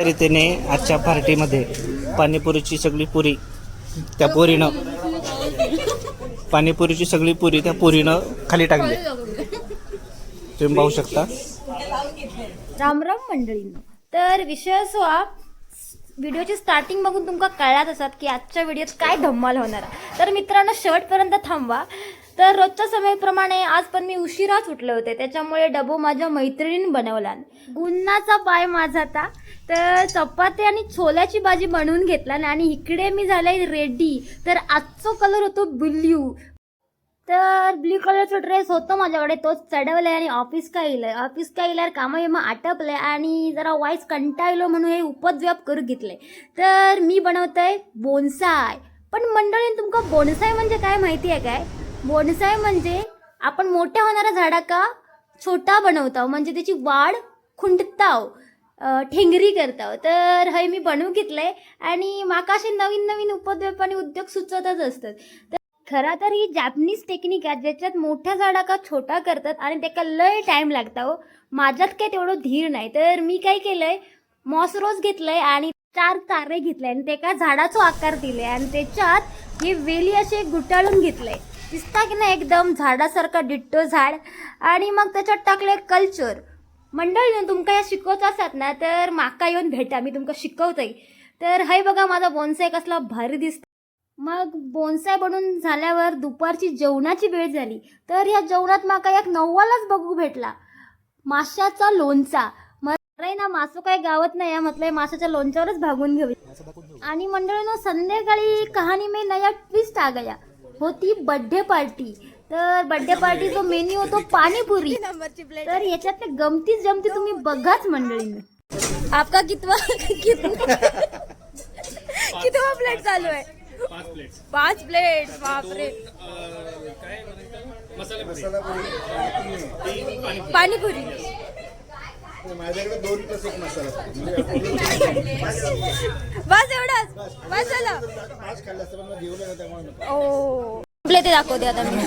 रीतीने आजच्या पार्टीमध्ये पाणीपुरीची सगळी पुरी त्या पोरीनं पाणीपुरीची सगळी पुरी त्या पोरीनं खाली टाकली. तुम्ही पाहू शकता. राम राम मंडळींनो. तर विषय असो हा, व्हिडिओची स्टार्टिंग बघून तुमका कळलाच असत की आजच्या व्हिडिओत काय धम्माल होणार. तर मित्रांनो शेवटपर्यंत थांबवा. तर रोजच्या समयप्रमाणे आज पण मी उशिराच उठले होते, त्याच्यामुळे डबो माझ्या मैत्रिणीने बनवला. गुन्नाचा पाय माझा था. तर चपाती आणि छोल्याची भाजी बनवून घेतला आणि इकडे मी झाले रेडी. तर आजचा कलर होतो ब्ल्यू. तर ब्ल्यू कलरचा ड्रेस होतो माझ्याकडे, तोच चढवलाय आणि ऑफिस का येल्यावर कामं मग आटपलंय आणि जरा वाईस कंटाळलो म्हणून हे उपद्व्याप करू घेतले. तर मी बनवतोय बोनसाय. पण मंडळी तुमका बोनसाय म्हणजे काय माहिती आहे काय? बोनसाय म्हणजे आपण मोठ्या होणाऱ्या झाडाका छोटा बनवतो, म्हणजे त्याची वाढ खुंटताव, ठेंगरी करताव. तर हे मी बनवून घेतलंय आणि माका असे नवीन नवीन उपद्व्याप आणि उद्योग सुचतच असतात. खरा तर ही जॅपनीज टेक्निक आहे ज्याच्यात मोठ्या झाडाका छोटा करतात आणि त्याला लय टाइम लागता. हो, माझ्यात काय तेवढं धीर नाही. तर मी काय केलंय, मॉसरोज घेतलंय आणि 4 तारे घेतले आणि त्याका झाडाचा आकार दिले आणि त्याच्यात हे वेली असे गुटाळून घेतले. दिसता की नाही एकदम झाडासारखा डिट्टो झाड. आणि मग त्याच्यात टाकले कल्चर. मंडळी तुमका या शिकवत असतात ना तर माका येऊन भेटा, मी तुमका शिकवतोय. तर हे बघा माझा बोनसाय कसला भारी दिसतो. मग बोनसाय बनून झाल्यावर दुपारची जेवणाची वेळ झाली. तर या जेवणात माका एक नव्वालाच बघू भेटला, माशाचा लोणचा. मग ना मासो काय गावत नाही, म्हटलंय माशाच्या लोणच्यावरच भागून घेऊ. आणि मंडळीनो संध्याकाळी कहाणी में नया ट्विस्ट आ गया, होती बर्थडे पार्टी. तर बर्थडे पार्टी जो मेन्यू होतो पाणीपुरी. तर याच्यातले गमतीच जमती तुम्ही बघाच मंडळींनो. आपका कितवा प्लेट चालू आहे? 5 प्लेट. बापरे. पाणीपुरी माझ्याकडे 2 + 1 मसाला. बस एवढंच, बस झालं. 5 खाल्लं असतं पण घेऊन येतो त्यामुळे. ओ प्लेट दाखवते आता मी.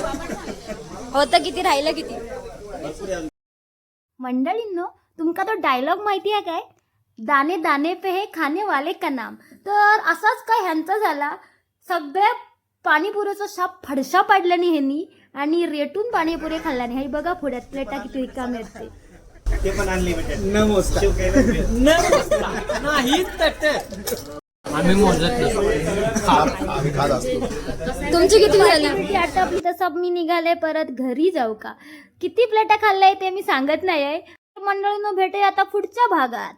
होतं किती, राहिलं किती? मंडळींनो तुमका तो डायलॉग माहिती आहे काय? दाने दाने पे है खाने वाले का नाम. तर असाच काय ह्यांचा झाला. सगळ्या पाणीपुरीचा शाप फडशा पाडल्याने ह्यांनी आणि रेटून पाणीपुरी खाल्ल्याने. हे बघा पुढ्यात प्लेटा किती रिकामी असते. ते पण अनलिमिटेड आम्ही मोजत तुमची किती झाली? आटपली तसं मी निघाले परत घरी. जाऊ का? किती प्लेटा खाल्ल्याय ते मी सांगत नाही आहे. मंडळींनो भेटे आता पुढच्या भागात.